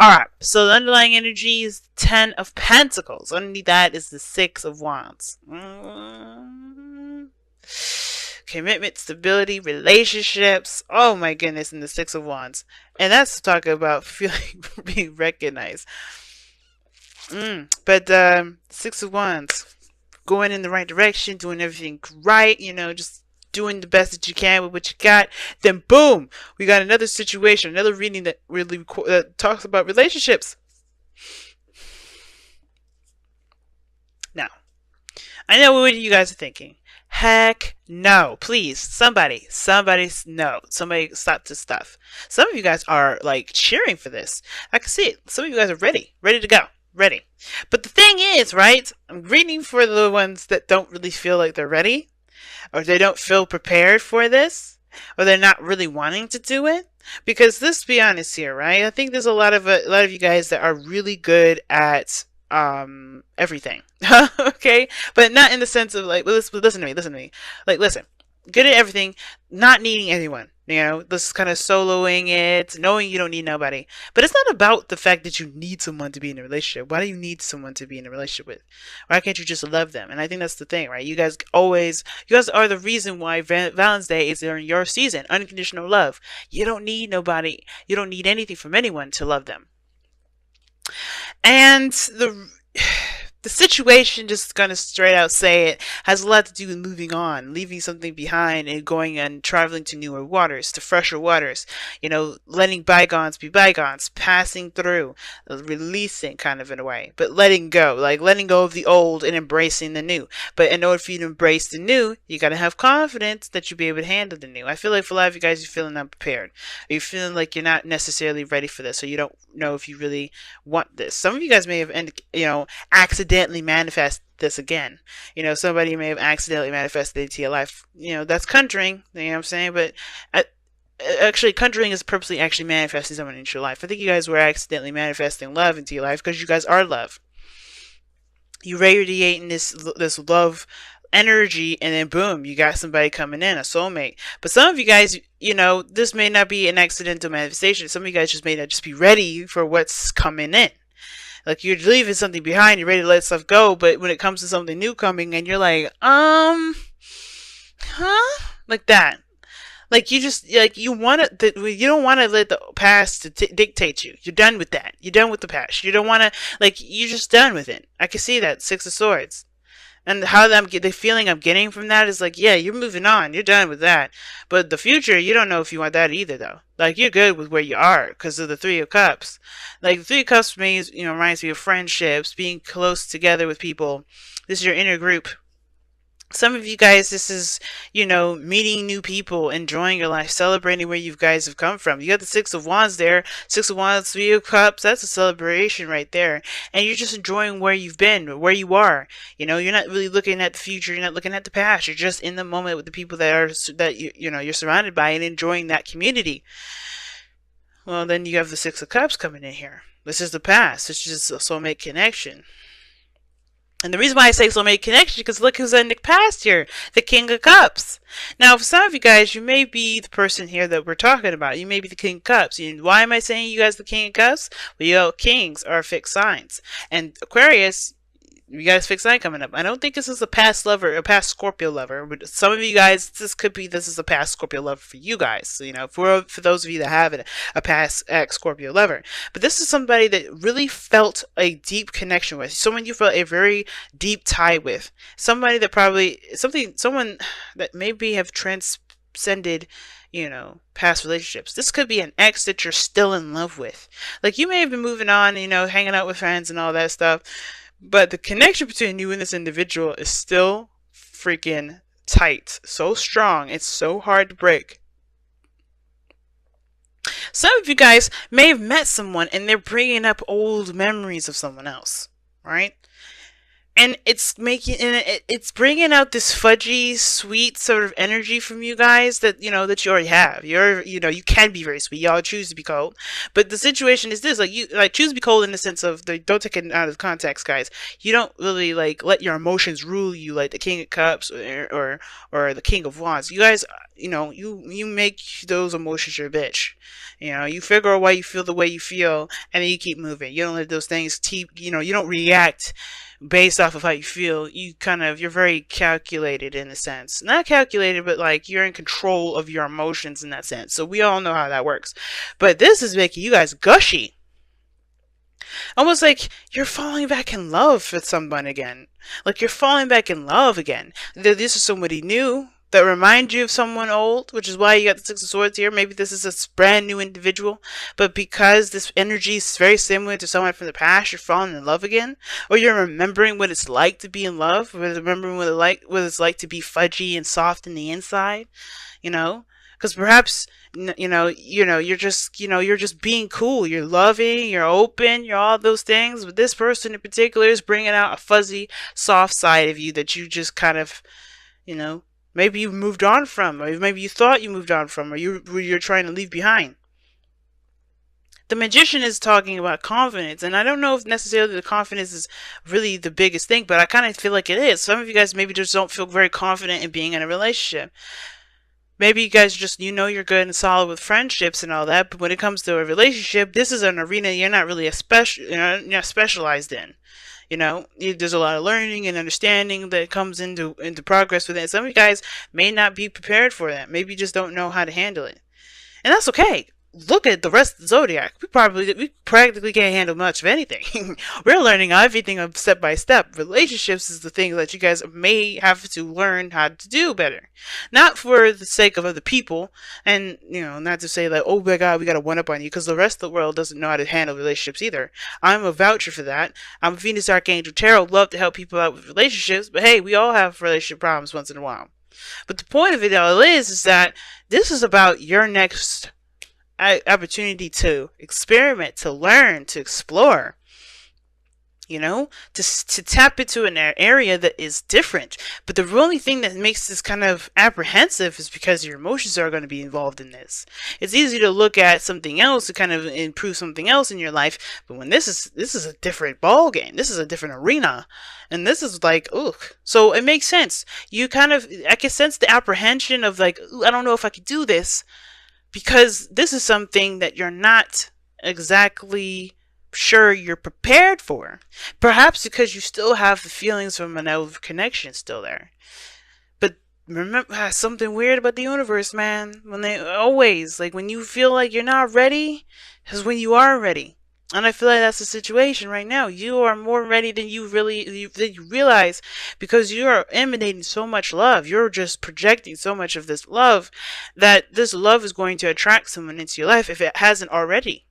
Alright, so the underlying energy is 10 of Pentacles. Underneath that is the 6 of Wands. Commitment, stability, relationships. Oh my goodness, and the 6 of Wands. And that's talking about feeling being recognized. But 6 of Wands, going in the right direction, doing everything right, just doing the best that you can with what you got. Then boom, we got another situation, another reading that really talks about relationships. Now, I know what you guys are thinking. Heck no. Please, somebody no. Somebody stop this stuff. Some of you guys are like cheering for this. I can see it. Some of you guys are ready to go. Ready. But the thing is, right? I'm reading for the ones that don't really feel like they're ready, or they don't feel prepared for this, or they're not really wanting to do it. Because let's be honest here, right? I think there's a lot of you guys that are really good at everything. Okay, but not in the sense of like, listen to me, like, listen, good at everything, not needing anyone, this kind of soloing it, knowing you don't need nobody. But it's not about the fact that you need someone to be in a relationship. Why do you need someone to be in a relationship with? Why can't you just love them? And I think that's the thing, right? You guys are the reason why Valentine's Day is in your season. Unconditional love. You don't need nobody, you don't need anything from anyone to love them. And the situation, just gonna straight out say it, has a lot to do with moving on, leaving something behind, and going and traveling to newer waters, to fresher waters. Letting bygones be bygones, passing through, releasing kind of in a way, but letting go, like letting go of the old and embracing the new. But in order for you to embrace the new, you gotta have confidence that you'll be able to handle the new. I feel like for a lot of you guys, you're feeling unprepared. You're feeling like you're not necessarily ready for this, or you don't know if you really want this. Some of you guys may have, accidentally manifest this again. Somebody may have accidentally manifested into your life. That's conjuring, you know what I'm saying? But actually, conjuring is purposely actually manifesting someone into your life. I think you guys were accidentally manifesting love into your life because you guys are love. You radiating this love energy, and then boom, you got somebody coming in, a soulmate. But some of you guys, this may not be an accidental manifestation. Some of you guys just may not just be ready for what's coming in. Like, you're leaving something behind, you're ready to let stuff go, but when it comes to something new coming in, you're like, like that. Like, you just, like, you don't want to let the past dictate you. You're done with that. You're done with the past. You don't want to, like, you're just done with it. I can see that, 6 of Swords. And the feeling I'm getting from that is like, yeah, you're moving on. You're done with that. But the future, you don't know if you want that either, though. Like, you're good with where you are because of the 3 of Cups. Like, the 3 of Cups means, reminds me of friendships, being close together with people. This is your inner group. Some of you guys, this is, meeting new people, enjoying your life, celebrating where you guys have come from. You got the 6 of Wands there. 6 of Wands, 3 of Cups. That's a celebration right there. And you're just enjoying where you've been, where you are. You're not really looking at the future. You're not looking at the past. You're just in the moment with the people that you're surrounded by and enjoying that community. Well, then you have the 6 of Cups coming in here. This is the past. This is a soulmate connection. And the reason why I say soulmate connection is because look who's in the past here, the King of Cups. Now, for some of you guys, you may be the person here that we're talking about. You may be the King of Cups. Why am I saying you guys the King of Cups? Well, kings are fixed signs. And Aquarius, you guys fixed sign coming up. I don't think this is a past lover, a past Scorpio lover. But some of you guys, this is a past Scorpio lover for you guys. So, for those of you that have it, a past ex-Scorpio lover. But this is somebody that really felt a deep connection with. Someone you felt a very deep tie with. Somebody that probably, someone that maybe have transcended, past relationships. This could be an ex that you're still in love with. Like, you may have been moving on, hanging out with friends and all that stuff. But the connection between you and this individual is still freaking tight. So strong. It's so hard to break. Some of you guys may have met someone and they're bringing up old memories of someone else, right? And it's bringing out this fudgy, sweet sort of energy from you guys that, that you already have. You can be very sweet. Y'all choose to be cold. But the situation is this, choose to be cold in the sense of, don't take it out of context, guys. You don't really, let your emotions rule you like the King of Cups or the King of Wands. You guys, you make those emotions your bitch. You figure out why you feel the way you feel, and then you keep moving. You don't let those things keep, you don't react based off of how you feel. You're very calculated in a sense. Not calculated, but like you're in control of your emotions in that sense. So we all know how that works. But this is making you guys gushy. Almost like you're falling back in love with someone again. Like you're falling back in love again. This is somebody new that reminds you of someone old, which is why you got the Six of Swords here. Maybe this is a brand new individual, but because this energy is very similar to someone from the past, you're falling in love again, or you're remembering what it's like to be in love, or remembering what it's like to be fudgy and soft in the inside, because perhaps you're just being cool, you're loving, you're open, you're all those things, but this person in particular is bringing out a fuzzy, soft side of you that you just kind of, maybe you moved on from, or maybe you thought you moved on from, or you're trying to leave behind. The Magician is talking about confidence, and I don't know if necessarily the confidence is really the biggest thing, but I kind of feel like it is. Some of you guys maybe just don't feel very confident in being in a relationship. Maybe you guys just, you're good and solid with friendships and all that, but when it comes to a relationship, this is an arena you're not really you're not specialized in. There's a lot of learning and understanding that comes into progress with it. Some of you guys may not be prepared for that. Maybe you just don't know how to handle it. And that's okay. Look at the rest of the zodiac. We practically can't handle much of anything. We're learning everything step by step. Relationships is the thing that you guys may have to learn how to do better. Not for the sake of other people, and not to say like, oh my god, we got to one up on you, because the rest of the world doesn't know how to handle relationships either. I'm a voucher for that. I'm Venus Archangel Tarot. Love to help people out with relationships, but hey, we all have relationship problems once in a while. But the point of it all is that this is about your next opportunity to experiment, to learn, to explore, to tap into an area that is different. But the only thing that makes this kind of apprehensive is because your emotions are going to be involved in this. It's easy to look at something else to kind of improve something else in your life, but when this is a different ball game, this is a different arena, and this is like, ugh. So it makes sense. I can sense the apprehension of like, I don't know if I could do this, because this is something that you're not exactly sure you're prepared for. Perhaps because you still have the feelings from an old connection still there. But remember, something weird about the universe, man. When you feel like you're not ready, is when you are ready. And I feel like that's the situation right now. You are more ready than you realize, because you are emanating so much love. You're just projecting so much of this love, that this love is going to attract someone into your life if it hasn't already.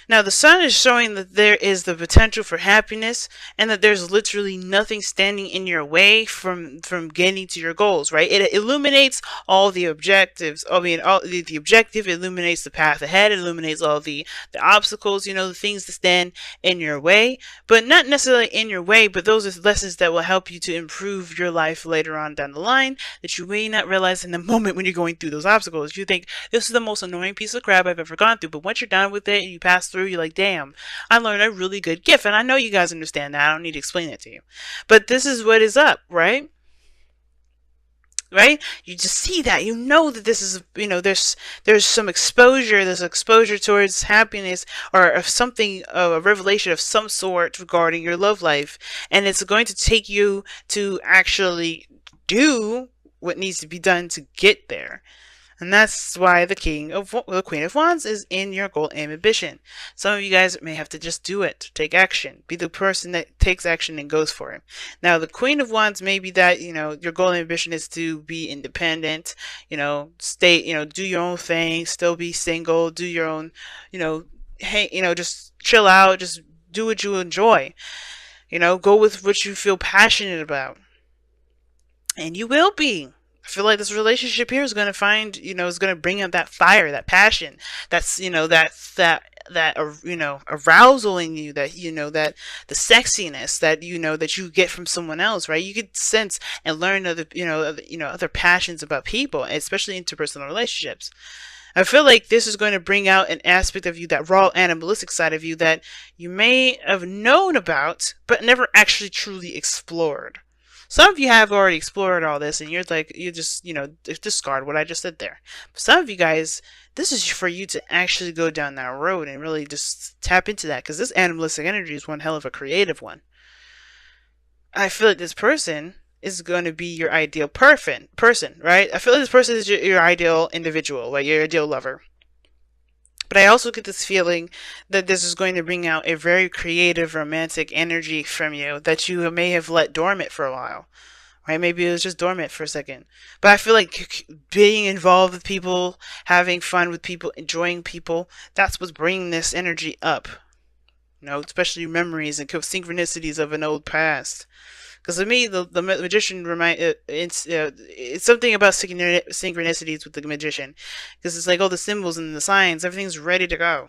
Now, the sun is showing that there is the potential for happiness, and that there's literally nothing standing in your way from getting to your goals, right? It illuminates all the objectives. The objective illuminates the path ahead. It illuminates all the obstacles, the things that stand in your way, but not necessarily in your way, but those are lessons that will help you to improve your life later on down the line, that you may not realize in the moment when you're going through those obstacles. You think, this is the most annoying piece of crap I've ever gone through, but once you're done with it and you pass through, you're like, damn, I learned a really good gift. And I know you guys understand that. I don't need to explain it to you. But this is what is up, right? Right? You just see that. You know that this is, there's some exposure. There's exposure towards happiness, or of something, a revelation of some sort regarding your love life. And it's going to take you to actually do what needs to be done to get there. And that's why the Queen of Wands is in your goal and ambition. Some of you guys may have to just do it, take action, be the person that takes action and goes for it. Now, the Queen of Wands may be that, your goal and ambition is to be independent, stay, do your own thing, still be single, do your own, hey, just chill out, just do what you enjoy, go with what you feel passionate about. And you will be. I feel like this relationship here is going to find, is going to bring up that fire, that passion, that's, that arousal in you, that, that the sexiness that, that you get from someone else, right? You could sense and learn other passions about people, especially interpersonal relationships. I feel like this is going to bring out an aspect of you, that raw animalistic side of you, that you may have known about, but never actually truly explored. Some of you have already explored all this, and you're like, you just, discard what I just said there. But some of you guys, this is for you to actually go down that road and really just tap into that, because this animalistic energy is one hell of a creative one. I feel like this person is going to be your ideal person, right? I feel like this person is your ideal individual, like your ideal lover. But I also get this feeling that this is going to bring out a very creative, romantic energy from you that you may have let dormant for a while. Right? Maybe it was just dormant for a second. But I feel like being involved with people, having fun with people, enjoying people, that's what's bringing this energy up. Especially memories and synchronicities of an old past. Because to me, the magician it's something about synchronicities with the magician, because it's like all the symbols and the signs, everything's ready to go.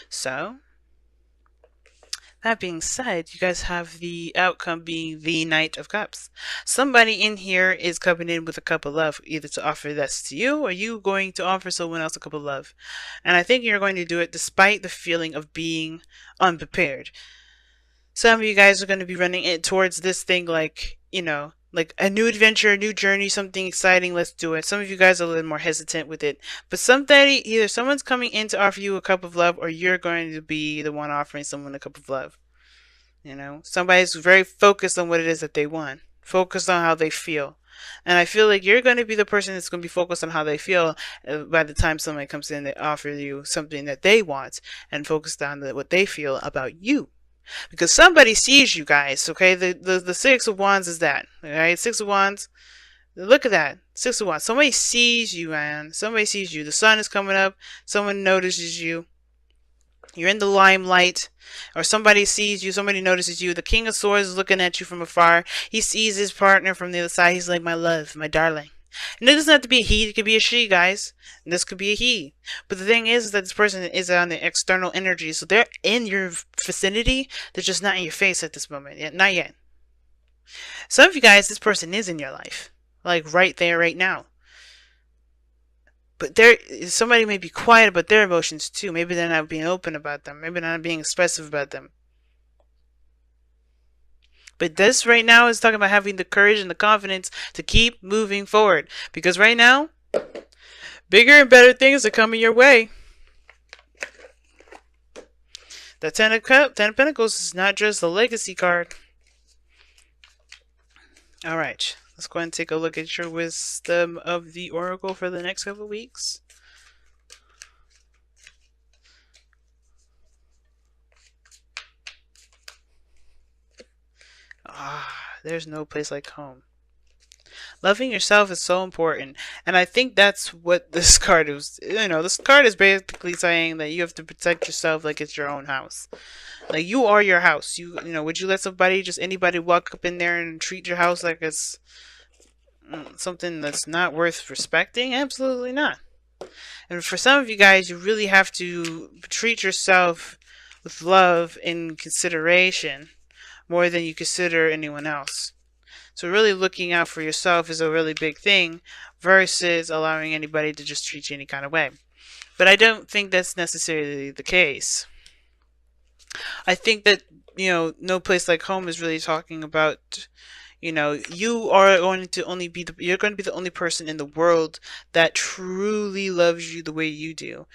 So, that being said, you guys have the outcome being the Knight of Cups. Somebody in here is coming in with a cup of love, either to offer this to you, or you going to offer someone else a cup of love. And I think you're going to do it despite the feeling of being unprepared. Some of you guys are going to be running it towards this thing like, like a new adventure, a new journey, something exciting, let's do it. Some of you guys are a little more hesitant with it. But either someone's coming in to offer you a cup of love, or you're going to be the one offering someone a cup of love. Somebody's very focused on what it is that they want, focused on how they feel. And I feel like you're going to be the person that's going to be focused on how they feel by the time somebody comes in to offer you something that they want, and focused on what they feel about you. Because somebody sees you guys, okay? The Six of Wands is that, alright? Six of Wands, look at that. Six of Wands. Somebody sees you, man. Somebody sees you. The sun is coming up. Someone notices you. You're in the limelight. Or somebody sees you. Somebody notices you. The King of Swords is looking at you from afar. He sees his partner from the other side. He's like, my love, my darling. And it doesn't have to be a he, it could be a she, guys. And this could be a he. But the thing is that this person is on the external energy, so they're in your vicinity, they're just not in your face at this moment. Yet, not yet. Some of you guys, this person is in your life. Like right there, right now. But somebody may be quiet about their emotions too. Maybe they're not being open about them. Maybe they're not being expressive about them. But this right now is talking about having the courage and the confidence to keep moving forward. Because right now, bigger and better things are coming your way. The Ten of Pentacles is not just a legacy card. Alright, let's go ahead and take a look at your wisdom of the Oracle for the next couple of weeks. There's no place like home. Loving yourself is so important, and I think that's what this card is. This card is basically saying that you have to protect yourself like it's your own house. Like you are your house. Would you let anybody walk up in there and treat your house like it's something that's not worth respecting? Absolutely not. And for some of you guys, you really have to treat yourself with love and consideration more than you consider anyone else. So really looking out for yourself is a really big thing versus allowing anybody to just treat you any kind of way. But I don't think that's necessarily the case. I think that, no place like home is really talking about, you are going to you're going to be the only person in the world that truly loves you the way you do.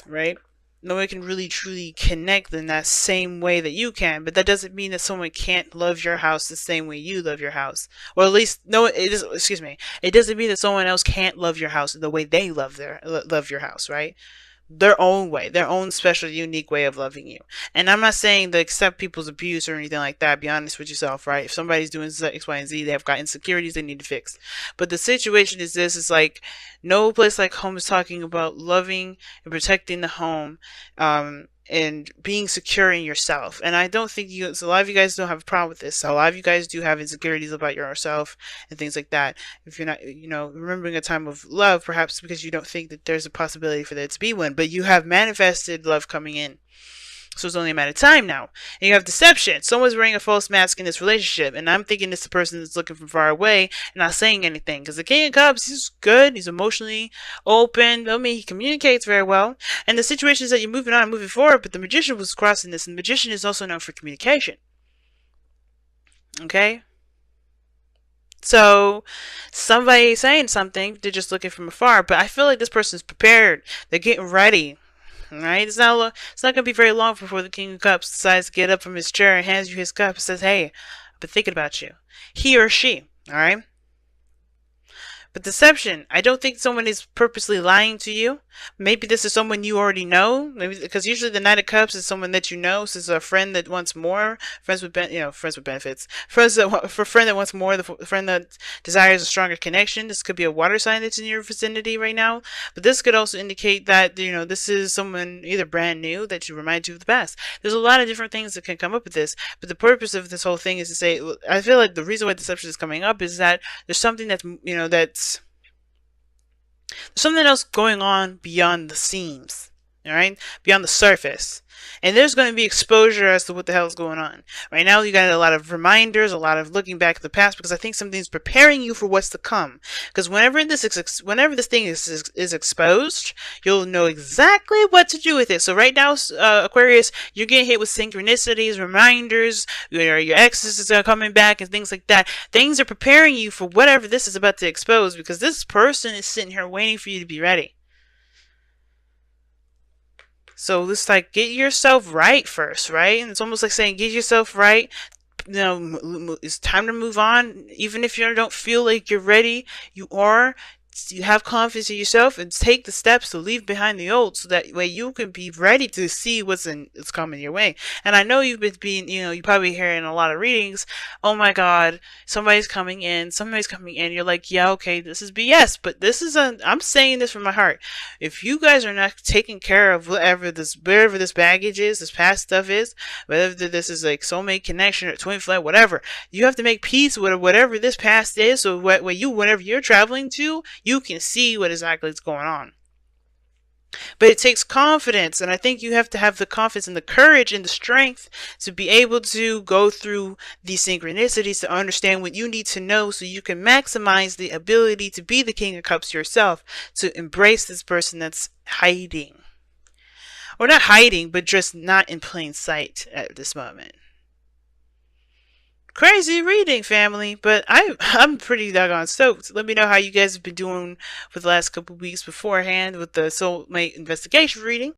Right? Nobody can really truly connect in that same way that you can, but that doesn't mean that someone can't love your house the same way you love your house. Or at least, no, it doesn't mean that someone else can't love your house the way they love your house, right? Their own way, their own special, unique way of loving you. And I'm not saying to accept people's abuse or anything like that. Be honest with yourself, right? If somebody's doing X, Y, and Z, they've got insecurities they need to fix. But the situation is this: is like no place like home is talking about loving and protecting the home, and being secure in yourself. And I don't think a lot of you guys don't have a problem with this. A lot of you guys do have insecurities about yourself and things like that. If you're not, remembering a time of love, perhaps because you don't think that there's a possibility for there to be one, but you have manifested love coming in. So it's only a matter of time now. And you have deception. Someone's wearing a false mask in this relationship, and I'm thinking it's the person that's looking from far away and not saying anything. Because the King of Cups, he's good. He's emotionally open. I mean, he communicates very well. And the situation is that you're moving on and moving forward, but the Magician was crossing this, and the Magician is also known for communication. Okay? So, somebody saying something, they're just looking from afar, but I feel like this person's prepared. They're getting ready. Right? It's not gonna be very long before the King of Cups decides to get up from his chair and hands you his cup and says, "Hey, I've been thinking about you." He or she. All right. But deception, I don't think someone is purposely lying to you. Maybe this is someone you already know. Maybe because usually the Knight of Cups is someone that you know. So it's a friend that wants more. Friends with friends with benefits. Friends that for a friend that wants more. The friend that desires a stronger connection. This could be a water sign that's in your vicinity right now. But this could also indicate that this is someone either brand new that you remind you of the past. There's a lot of different things that can come up with this. But the purpose of this whole thing is to say, I feel like the reason why deception is coming up is that there's something that's there's something else going on beyond the seams, all right, beyond the surface. And there's going to be exposure as to what the hell is going on. Right now, you got a lot of reminders, a lot of looking back at the past, because I think something's preparing you for what's to come. Because whenever this thing is exposed, you'll know exactly what to do with it. So right now, Aquarius, you're getting hit with synchronicities, reminders, your exes are coming back, and things like that. Things are preparing you for whatever this is about to expose, because this person is sitting here waiting for you to be ready. So it's like, get yourself right first, right? And it's almost like saying, get yourself right. It's time to move on. Even if you don't feel like you're ready, you have confidence in yourself and take the steps to leave behind the old, so that way you can be ready to see what's coming your way. And I know you've been you probably hearing a lot of readings, oh my god, somebody's coming in. You're like, yeah, okay, this is BS, but I'm saying this from my heart. If you guys are not taking care of wherever this baggage is, this past stuff is, whether this is like soulmate connection or twin flame, whatever, you have to make peace with whatever this past is, so whenever you're traveling to, you can see what exactly is going on. But it takes confidence, and I think you have to have the confidence and the courage and the strength to be able to go through these synchronicities, to understand what you need to know, so you can maximize the ability to be the King of Cups yourself, to embrace this person that's hiding. Or not hiding, but just not in plain sight at this moment. Crazy reading, family, but I'm pretty doggone stoked. Let me know how you guys have been doing for the last couple weeks beforehand with the soulmate investigation reading.